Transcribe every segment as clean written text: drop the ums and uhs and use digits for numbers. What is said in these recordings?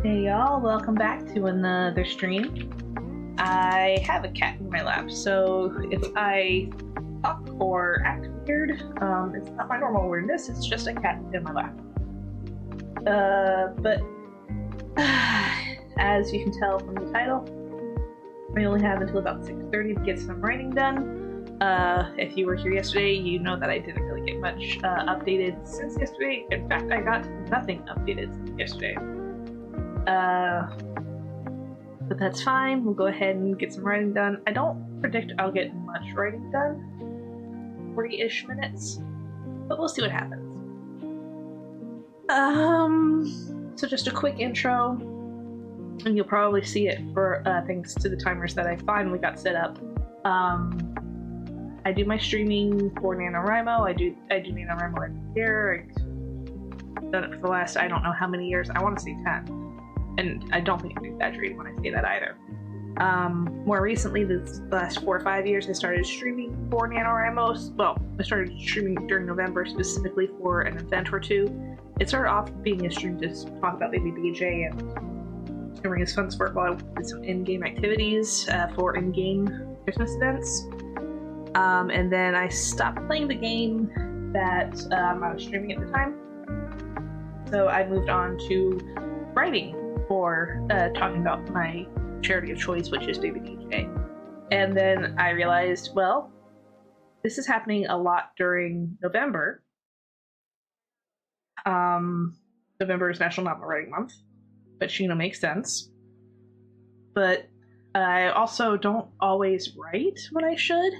Hey y'all, welcome back to another stream. I have a cat in my lap, so if I talk or act weird, it's not my normal weirdness, it's just a cat in my lap. But as you can tell from the title, I only have until about 6:30 to get some writing done. If you were here yesterday, you know that I didn't really get much updated since yesterday. In fact, I got nothing updated since yesterday. But that's fine. We'll go ahead and get some writing done. I don't predict I'll get much writing done. 40-ish minutes. But we'll see what happens. So just a quick intro. And you'll probably see it for thanks to the timers that I finally got set up. I do my streaming for NaNoWriMo. I do NaNoWriMo every year. I've done it for the last I don't know how many years. I want to say 10. And I don't think I'm exaggerating when I say that either. More recently, the last 4 or 5 years, I started streaming for NaNoWriMo. Well, I started streaming during November specifically for an event or two. It started off being a stream to talk about BabyDJ and raise funds for it while I did some in-game activities for in-game Christmas events. And then I stopped playing the game that I was streaming at the time. So I moved on to writing for talking about my charity of choice, which is BabyDJ. And then I realized, well, this is happening a lot during November. November is National Novel Writing Month, which, you know, makes sense. But I also don't always write when I should.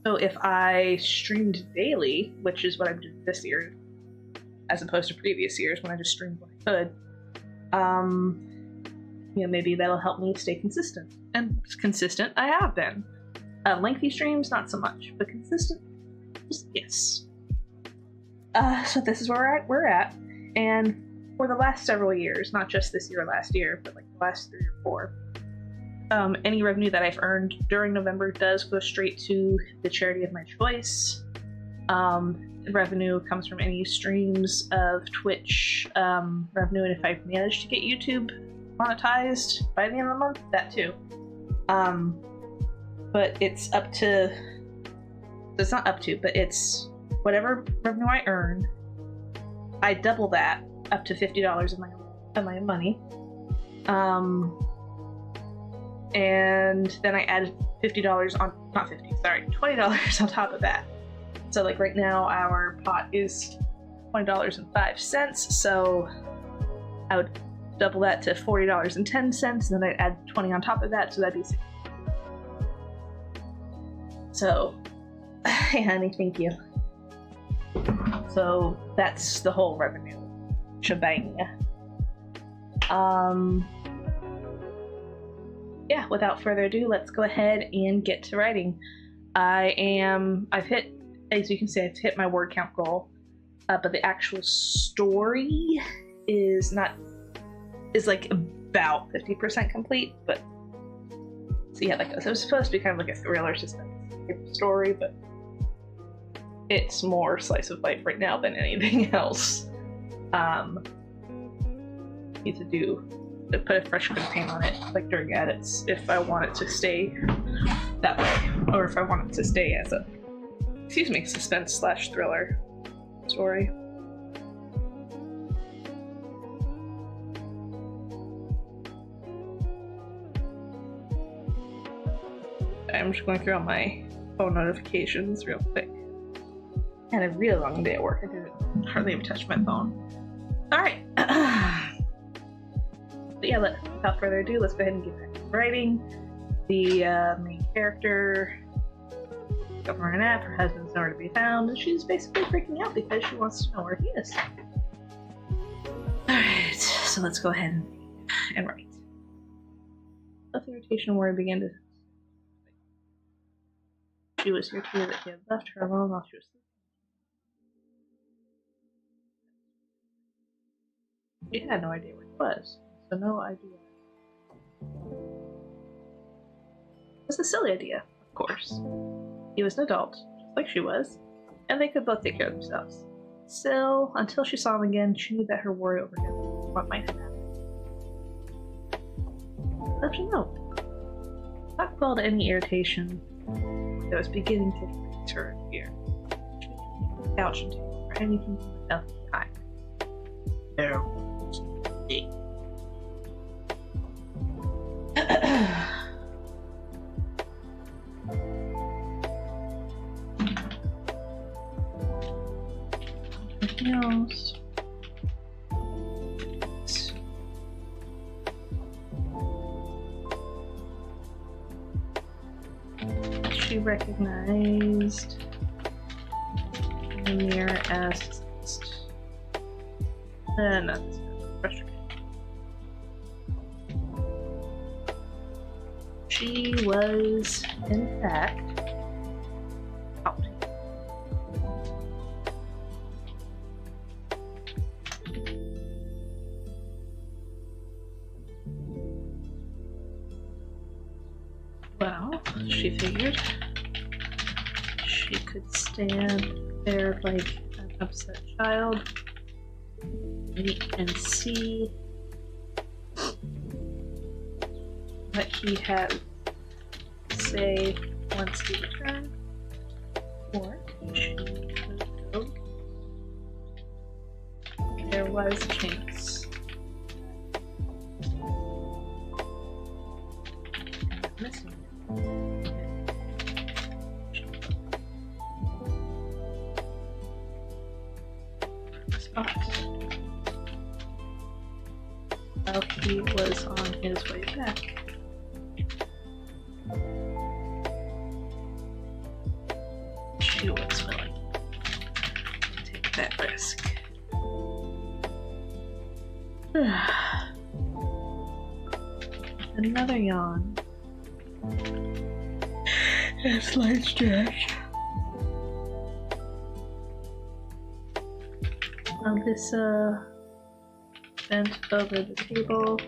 So if I streamed daily, which is what I'm doing this year, as opposed to previous years when I just streamed when I could, you know, maybe that'll help me stay consistent. And consistent I have been. Lengthy streams, not so much, but consistent, yes. So this is where we're at, and for the last several years, not just this year or last year, but like the last 3 or 4, any revenue that I've earned during November does go straight to the charity of my choice. Revenue comes from any streams of Twitch revenue, and if I've managed to get YouTube monetized by the end of the month, that too. But it's up to, it's not up to, but it's whatever revenue I earn, I double that up to $50 of my money. And then I add $50 on, not 50, sorry, $20 on top of that. So like right now our pot is $20.05, so I would double that to $40.10, and then I'd add 20 on top of that, so that'd be 60. So, hey honey, thank you. So that's the whole revenue shebang. Yeah, without further ado, let's go ahead and get to writing. I've hit, as you can see, I've hit my word count goal, but the actual story is like about 50% complete, but so yeah, like it was supposed to be kind of like a thriller suspense story, but it's more slice of life right now than anything else. Need to put a fresh coat of paint on it, like during edits, if I want it to stay that way, or if I want it to stay as a, suspense / thriller story. I'm just going through all my phone notifications real quick. I had a really long day at work. I didn't hardly even touch my phone. Alright. But yeah, without further ado, let's go ahead and get back to writing. The main character, Governor an app, her husband's nowhere to be found, and she's basically freaking out because she wants to know where he is. Alright, so let's go ahead and write. With irritation where I began to... She was here too, that he had left her alone while she was sleeping. She had no idea where he was, so no idea. It was a silly idea, of course. He was an adult, just like she was, and they could both take care of themselves. Still, until she saw him again, she knew that her worry over him was what might have happened. Left a note. Not quelled any irritation that was beginning to increase her fear. Couch and table for anything to be left behind. There was me. Nothing else. She recognized the mirror as that's frustrating. She was, in fact, out. Well, she figured she could stand there like an upset child and see what he had to say once he returned, or she could go. There was a chance. Missing. While he was on his way back. She was willing to take that risk. Another yawn. A slight stretch. Alyssa bent over the table,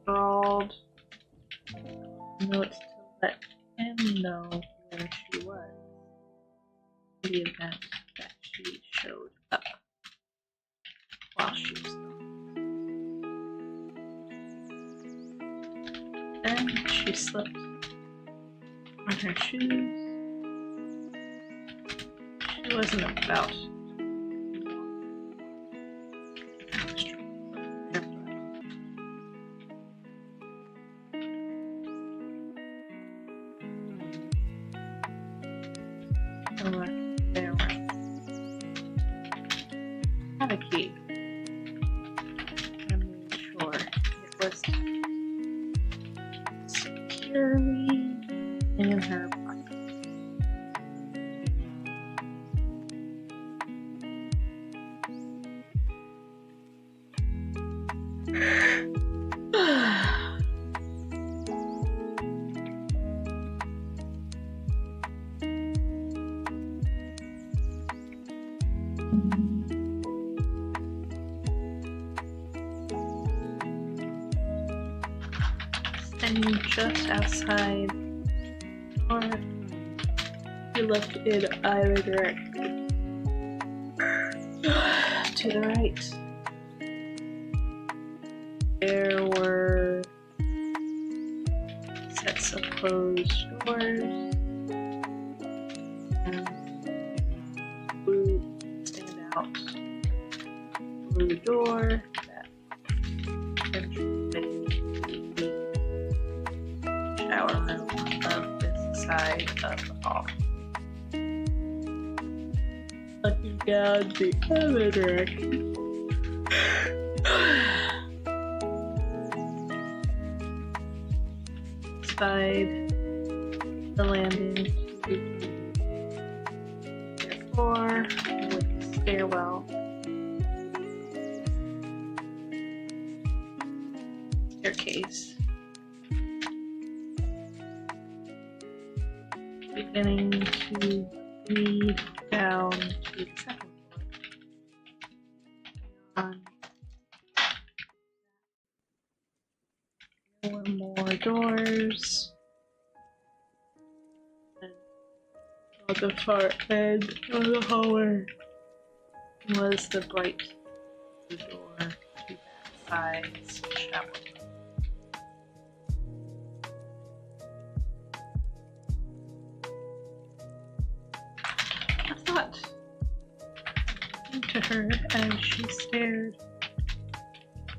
scrawled notes to let him know where she was in the event that she showed up while she was gone. Then she slipped on her shoes. She wasn't about a key. I'm sure it was securely in her pocket. Standing just outside, or he looked in either direction. To the right, there were sets of closed doors and blue standout blue door that shower room of this side of the hall. Looking down the other direction. Spied the landing to the floor with the stairwell. Staircase. Beginning to lead down to the second floor. There were more doors. And on the far end of the hallway, was the bright the door to that side's shower. A thought came to her as she stared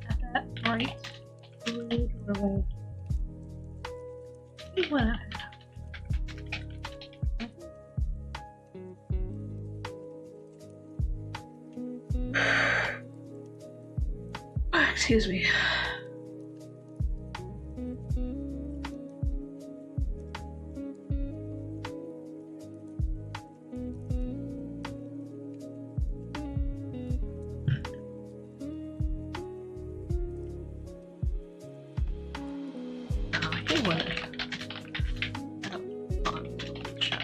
at that bright blue doorway. He went at her. Excuse me. He went out on the shop.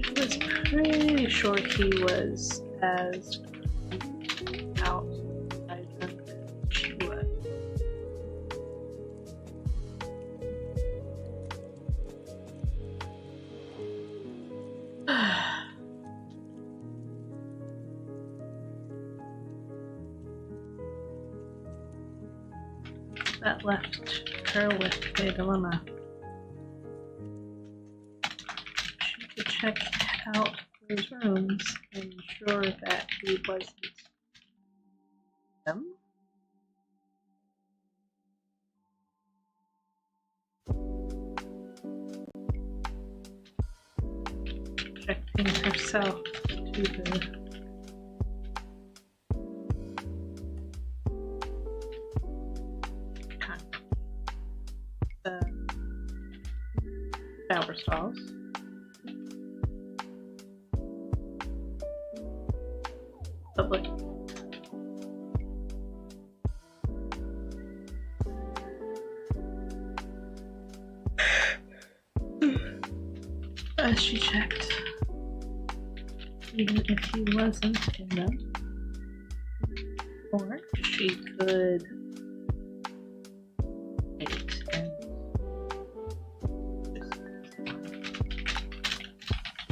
She was pretty sure he was as outside as she was. That left her with a dilemma. She could check out those rooms and ensure that he wasn't them. Projecting herself to the shower stalls. Lovely. As she checked, even if he wasn't in them, or she could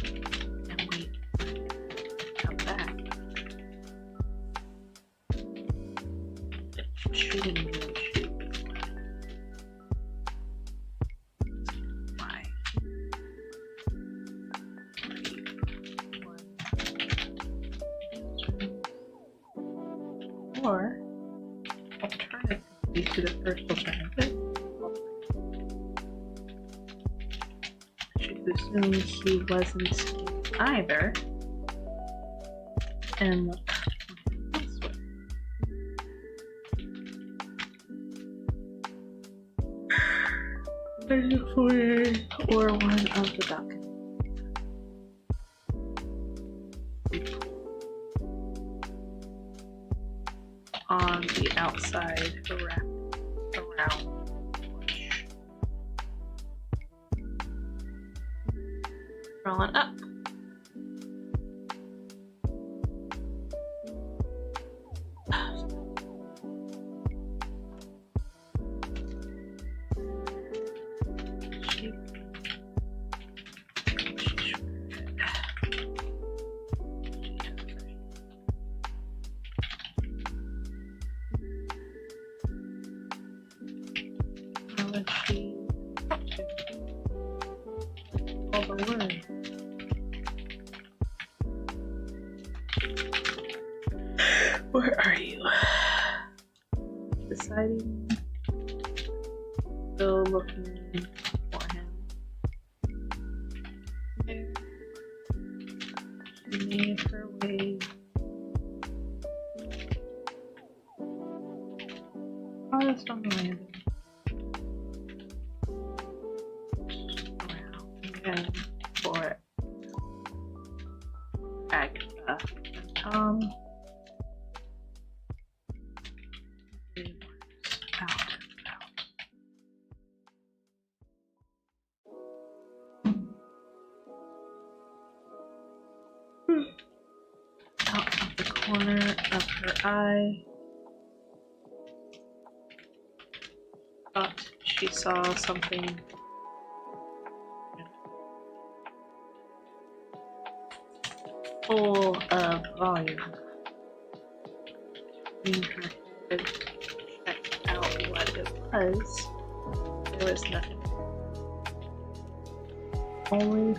wait and wait and come back. She didn't really shoot this one. Why? Or alternatively to the first alternative, I should assume he wasn't either, and look this way. There's a foyer or one of the balconies. On the outside around porch. Rolling up. Where are you? Deciding. Still looking for him. There. She made her way farthest on the landing. Around again for Agatha and Tom. Out of the corner of her eye, thought she saw something full of volume. In her head, check out what it was. There was nothing. Only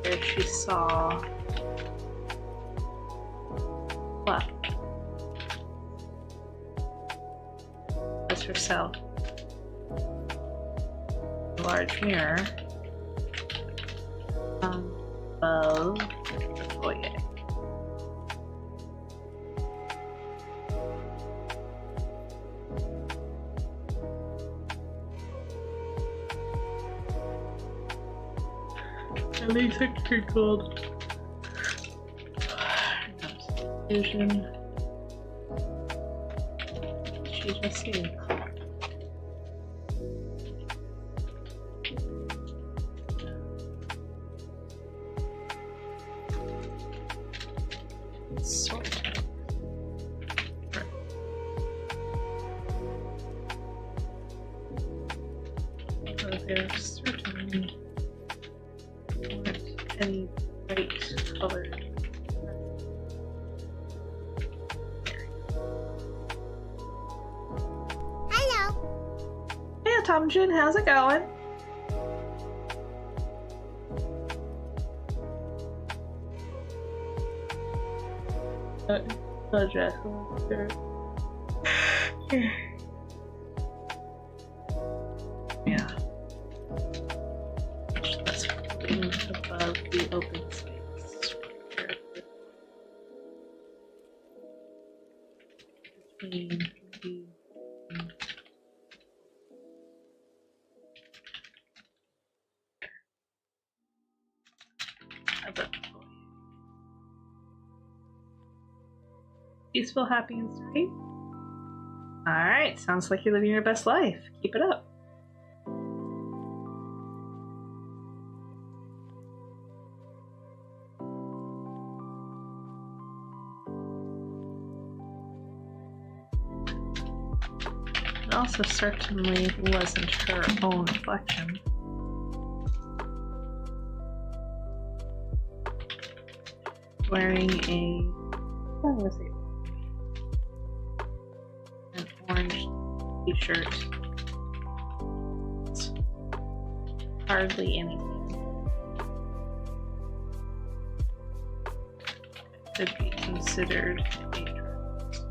where she saw what was herself. A large mirror above the foyer. And these are called vision. She just seen. There's certainly weren't any bright colors. Hello. Hey, Tom Jin, how's it going? Yeah. That's above the open space. Between the peaceful, happy, and serene. Alright, sounds like you're living your best life. Keep it up. It also certainly wasn't her own reflection. Wearing a, what was it? An orange t-shirt. It's hardly anything. Could be considered a dress.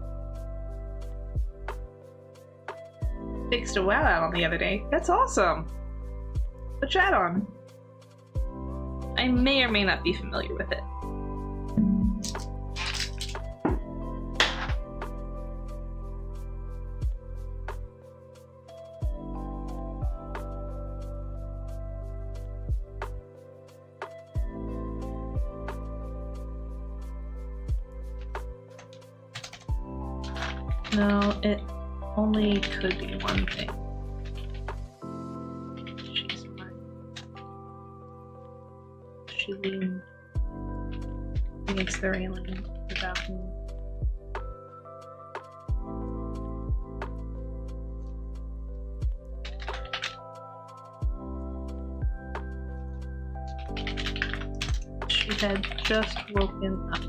Fixed a wow out on the other day. That's awesome! Put chat on. I may or may not be familiar with it. No, it only could be one thing. She's mine. She leaned against the railing of the balcony. She had just woken up.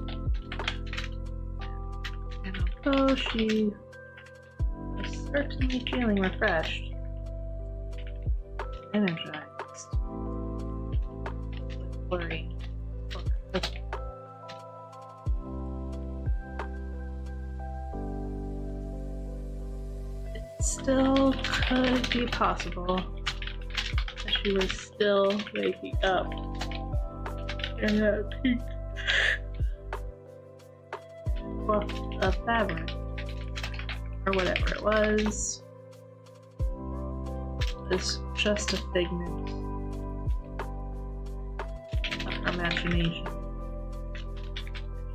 Oh, she was certainly feeling refreshed, energized, with worry for her husband. It still could be possible that she was still waking up in that pink fluff of fabric, or whatever it was just a figment of her imagination.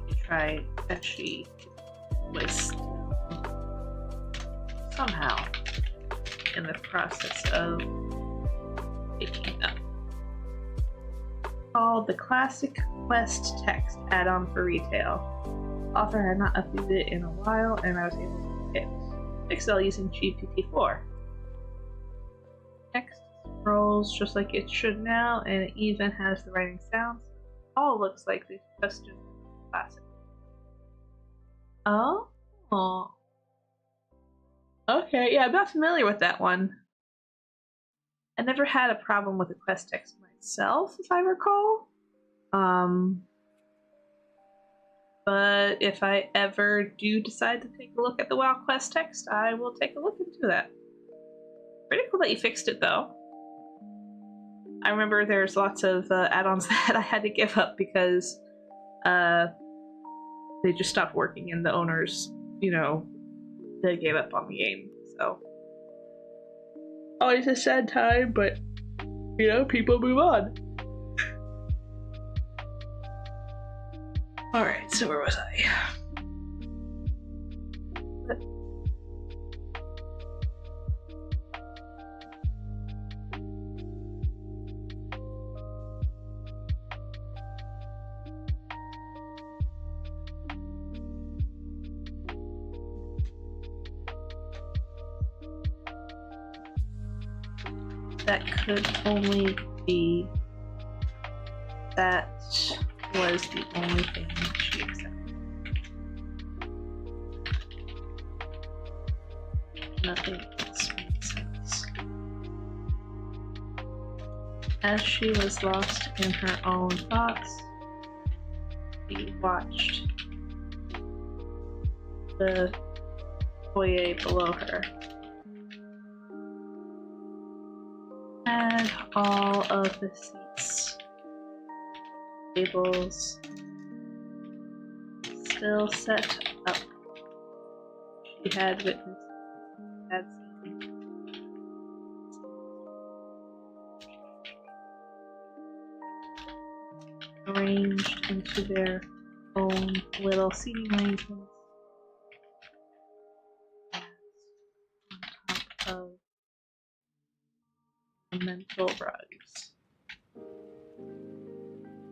She tried as she was somehow in the process of waking up. Called the Classic Quest Text add-on for retail. Author had not updated it in a while, and I was able to fix Excel using GPT-4. Text rolls just like it should now, and it even has the writing sounds. All looks like the question classic. Oh. Okay, yeah, I'm not familiar with that one. I never had a problem with the quest text myself, if I recall. But if I ever do decide to take a look at the WoW quest text, I will take a look into that. Pretty cool that you fixed it, though. I remember there's lots of add-ons that I had to give up because they just stopped working and the owners, they gave up on the game. So, always a sad time, but, people move on. Alright, so where was I? That could only be that was the only thing she accepted. Nothing else made sense. As she was lost in her own thoughts, she watched the foyer below her. And all of the seats, tables, still set up. She had witnessed, had seen, arranged into their own little seating arrangements on top of mental rugs.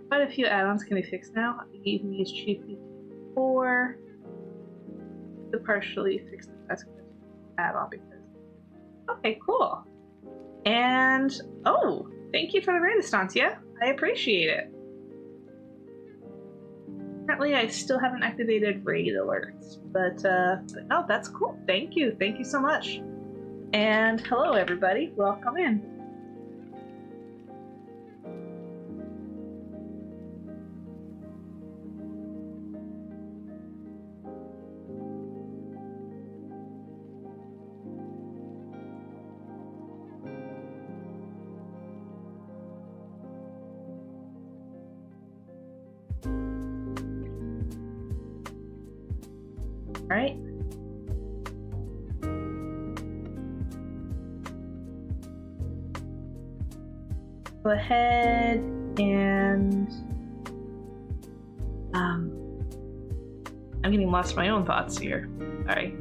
Quite a few add-ons can be fixed now. I gave me as chiefly before to partially fix the task add-on because. Okay, cool. And thank you for the raid, Estancia. I appreciate it. Apparently, I still haven't activated raid alerts, but no, that's cool. Thank you so much. And hello, everybody. Welcome in. Right. Go ahead and I'm getting lost in my own thoughts here. Sorry.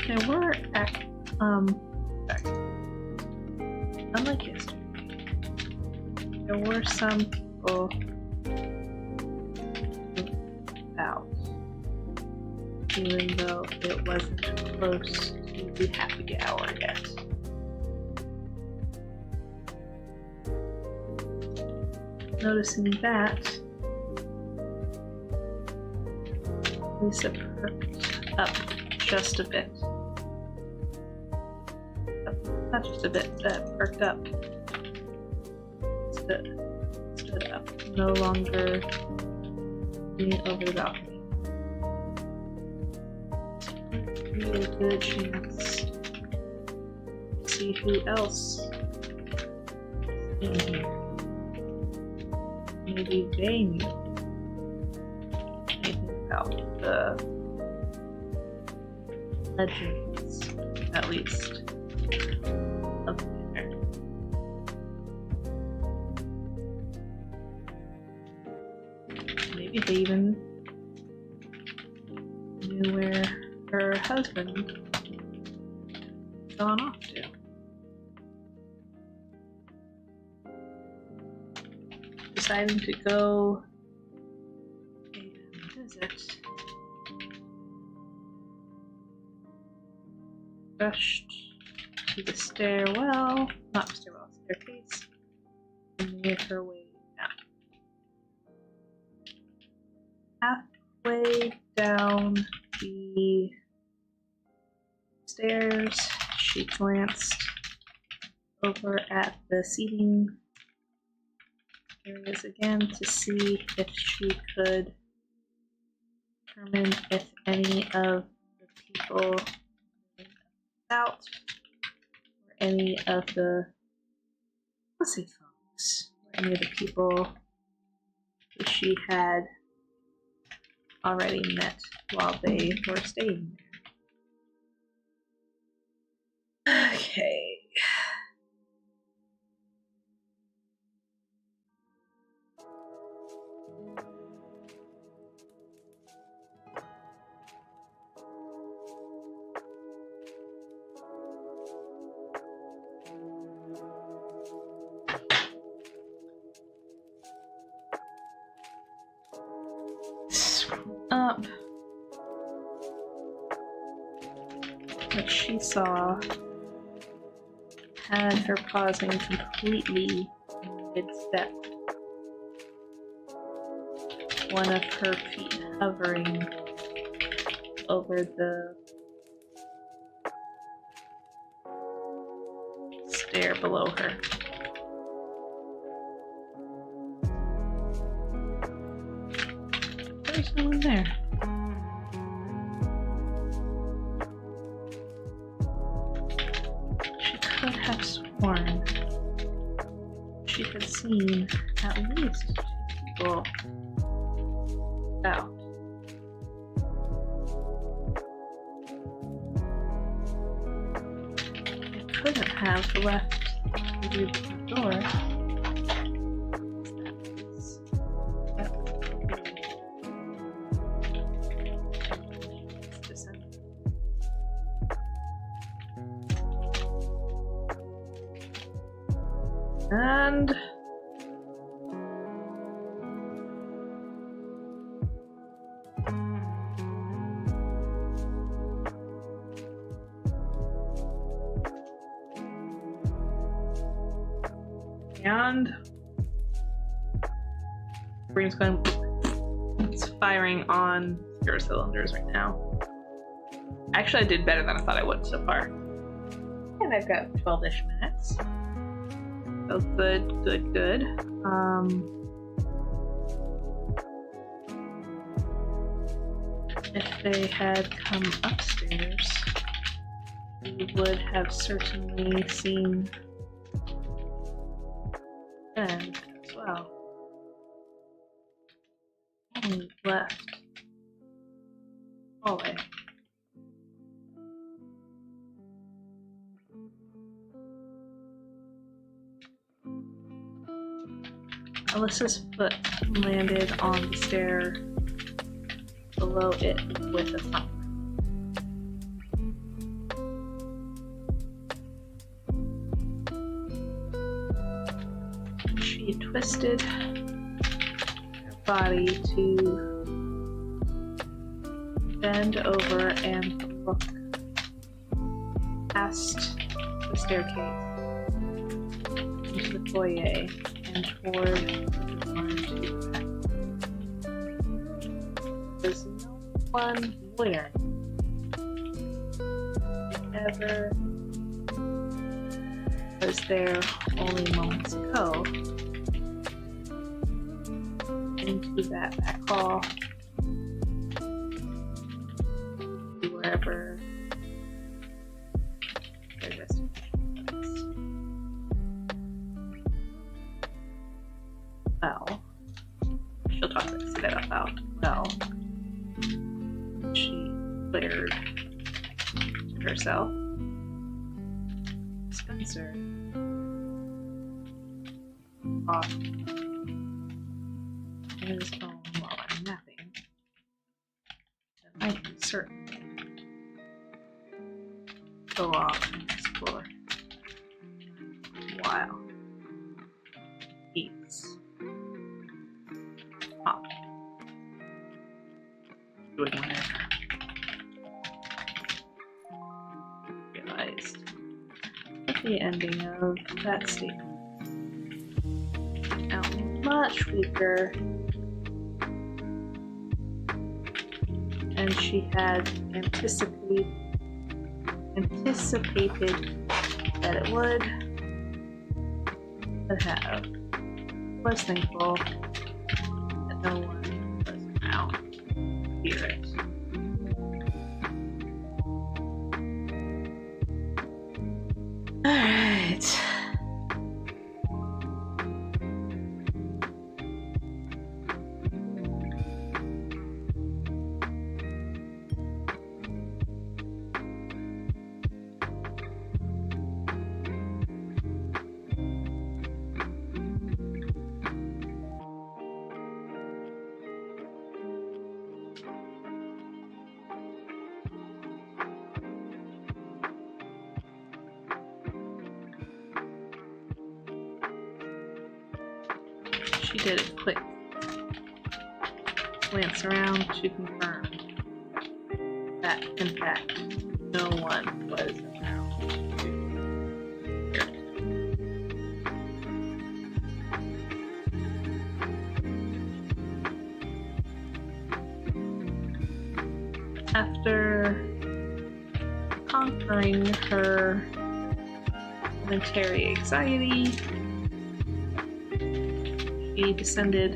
There were unlike yesterday. There were some people out, even though it wasn't close to the happy hour yet. Noticing that, Lisa perked up just a bit. Not just a bit, perked up. Stood up, no longer leaning over the balcony. Really good chance to see who else is in here. Maybe they knew anything about the legends, at least, of the Manor. Maybe they even knew where her husband had gone off to. Deciding to go and visit rushed to the stairwell, not stairwell, staircase, and made her way down. Halfway down the stairs, she glanced over at the seating areas again to see if she could determine if any of the people out or any of the, let's say folks, or any of the people who she had already met while they were staying there. Okay. Up. What she saw had her pausing completely mid-step. One of her feet hovering over the stair below her. There's no one there. She could have sworn she had seen at least 2 people out. They couldn't have left through the door. And brain's going, it's firing on 0 cylinders right now. Actually, I did better than I thought I would so far. And I've got 12-ish minutes. So good, good, good. If they had come upstairs, we would have certainly seen them as well. Only left hallway. Alyssa's foot landed on the stair below it with a thump. She twisted her body to bend over and look past the staircase into the foyer and toward the front. There's no one where ever was there only moments ago into that back hall, wherever their destination was. Well, she'll talk to say that out loud. Well, she declared to herself, Spencer off in his phone while I'm napping. That might be certainly go off and explore while he's off doing whatever. the ending of that statement. Now, much weaker, and she had anticipated that it would, but have. Was thankful that no one was around to hear it. Alright. She did a quick glance around to confirm that, in fact, no one was around to hear it. After conquering her momentary anxiety, he descended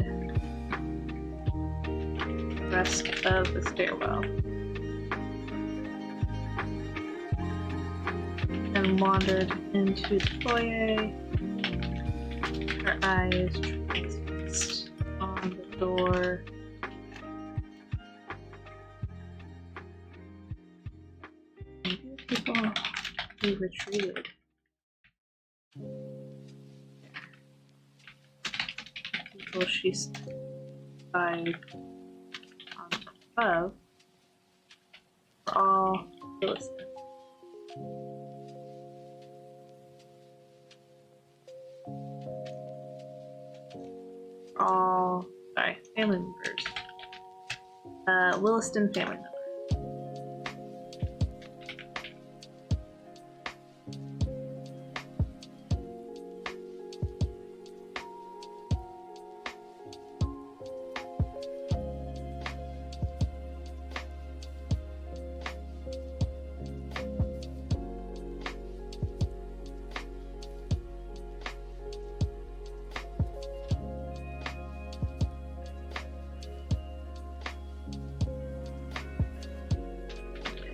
the rest of the stairwell and wandered into the foyer, her eyes transfixed on the door. And people who retreated. She spied on above were all Philistines. Family members. Williston family members.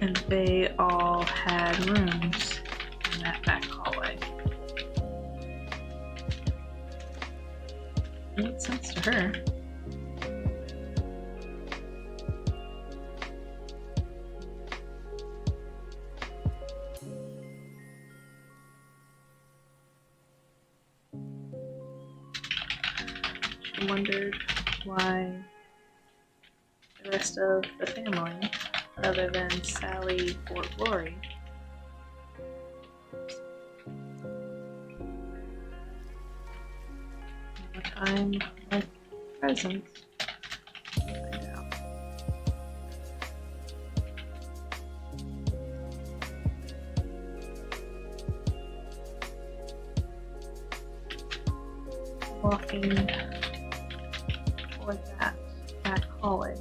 And they all had rooms in that back hallway. Made sense to her. She wondered why the rest of the family, other than Sally or Glory, in a time like present, find out. Walking toward that back hallway.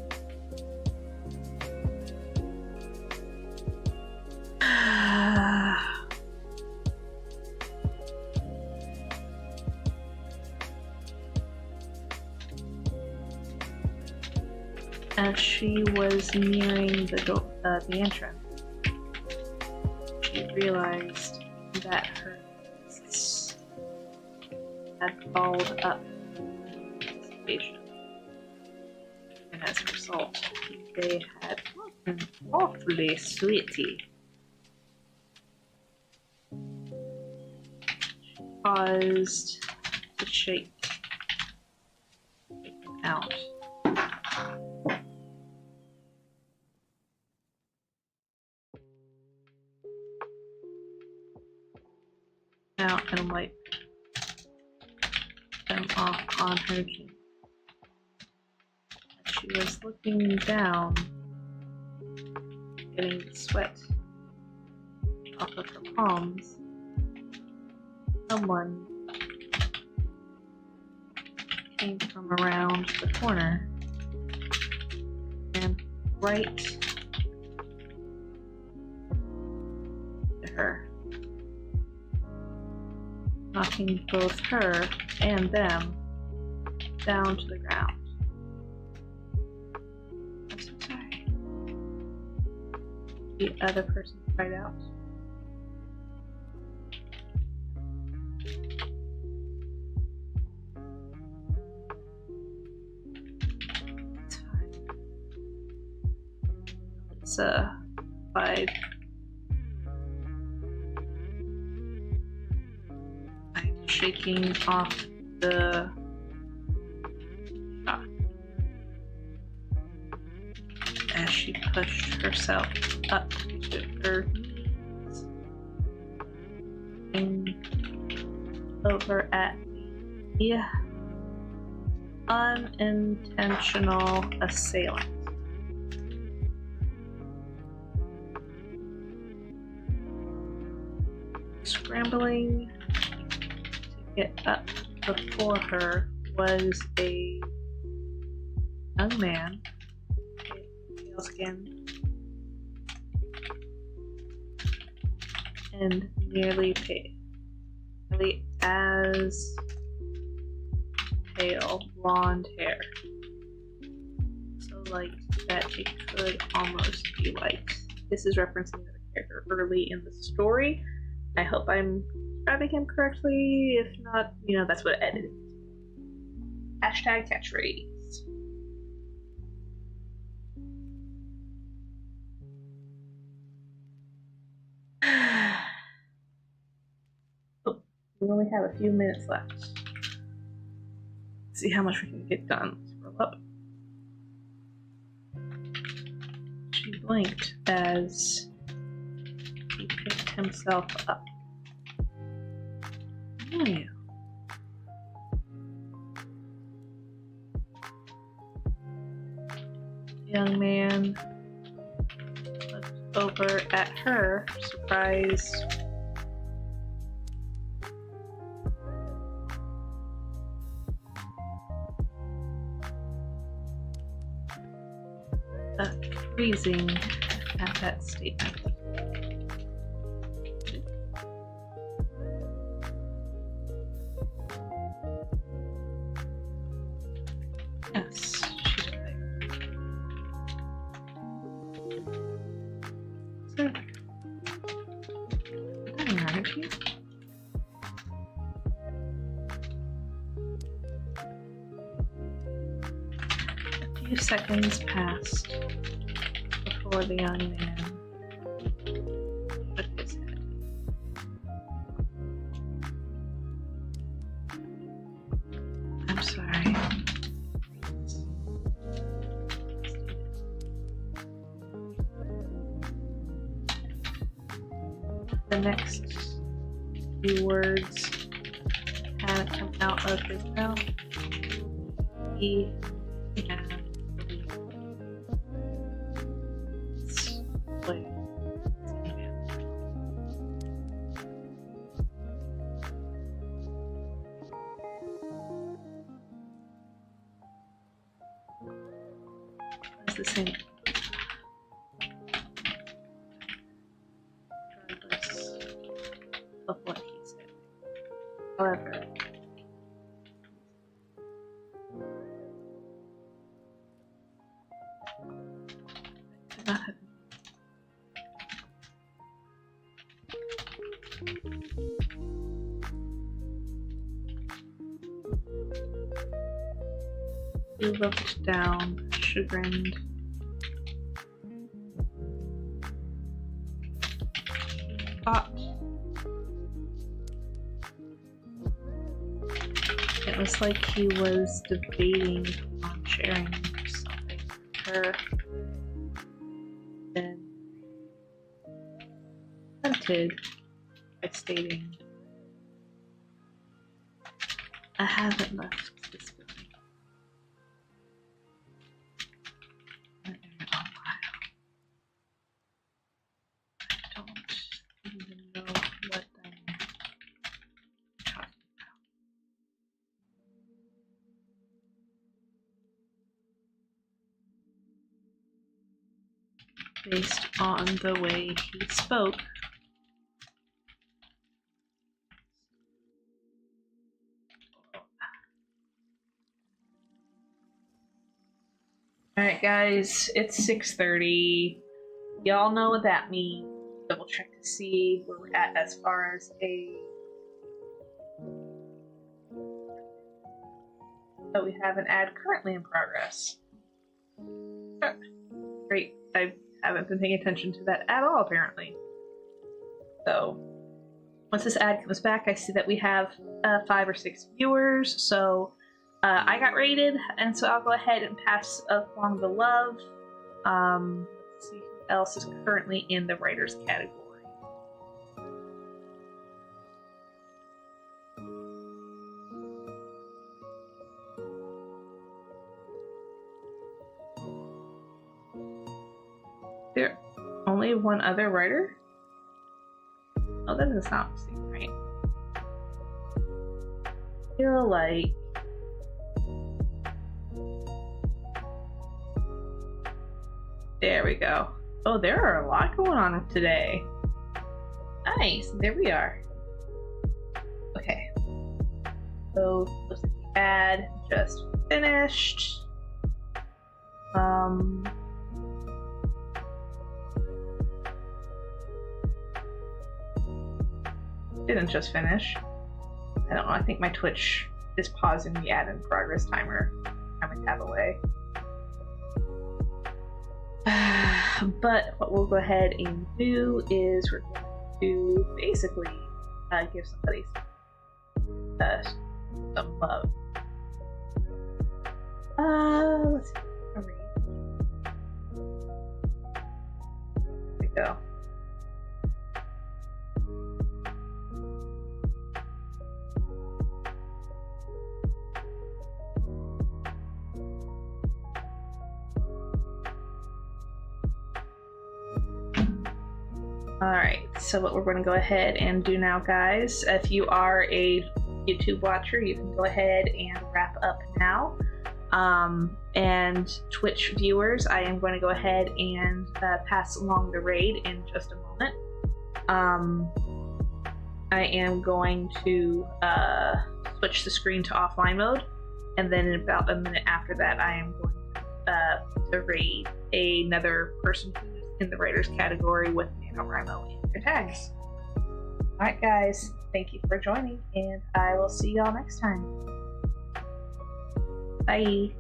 As she was nearing the entrance, she realized that her guests had followed up anticipation, and as a result, they had gotten awfully sweetie. She paused to shake them out. Out and wipe them off on her jeans. As she was looking down, getting the sweat off of her palms, someone came from around the corner and right to her, knocking both her and them down to the ground. I'm so sorry. The other person cried out. It's fine. It's by shaking off the shock as she pushed herself up to her knees and over at the unintentional assailant. Scrambling get up before her was a young man, pale skin, and nearly as pale blonde hair, so light that it could almost be white. This is referencing the character early in the story. I hope I'm describing him correctly. If not, you know, that's what editing. Hashtag catchphrase. Oh, we only have a few minutes left. Let's see how much we can get done. Scroll up. She blinked as he picked himself up. Oh, yeah. The young man looked over at her, surprised. Freezing at that statement. Yes, she's right. So, I don't know if you. A few seconds passed before the young man shook his head. I'm sorry. The next few words had come out of his mouth. He had the same. Regardless of what he said. However, could not have he looked down, chagrined. Thought it was like he was debating on sharing something with her, then tempted by stating, I haven't left this building. I've been there a while. I don't even know what I mean. based on the way he spoke. Alright guys, it's 6:30. Y'all know what that means. Double check to see where we're at as far as a... Oh, we have an ad currently in progress. Oh, great. I haven't been paying attention to that at all, apparently. So, once this ad comes back, I see that we have 5 or 6 viewers, so I got rated, and so I'll go ahead and pass along the love. Let's see who else is currently in the writers category. There only one other writer? Oh, that doesn't sound right. I feel like there we go. Oh, there are a lot going on today. Nice, there we are. Okay. So, looks like the ad just finished. Didn't just finish. I don't know, I think my Twitch is pausing the ad in progress timer. I'm a tab away. But what we'll go ahead and do is we're going to basically give somebody some love. Let's see. There we go. Alright, so what we're going to go ahead and do now, guys, if you are a YouTube watcher, you can go ahead and wrap up now. And Twitch viewers, I am going to go ahead and pass along the raid in just a moment. I am going to switch the screen to offline mode, and then in about a minute after that, I am going to raid another person who's in the writers category with NaNoWriMo in their tags. Alright guys, thank you for joining, and I will see y'all next time. Bye!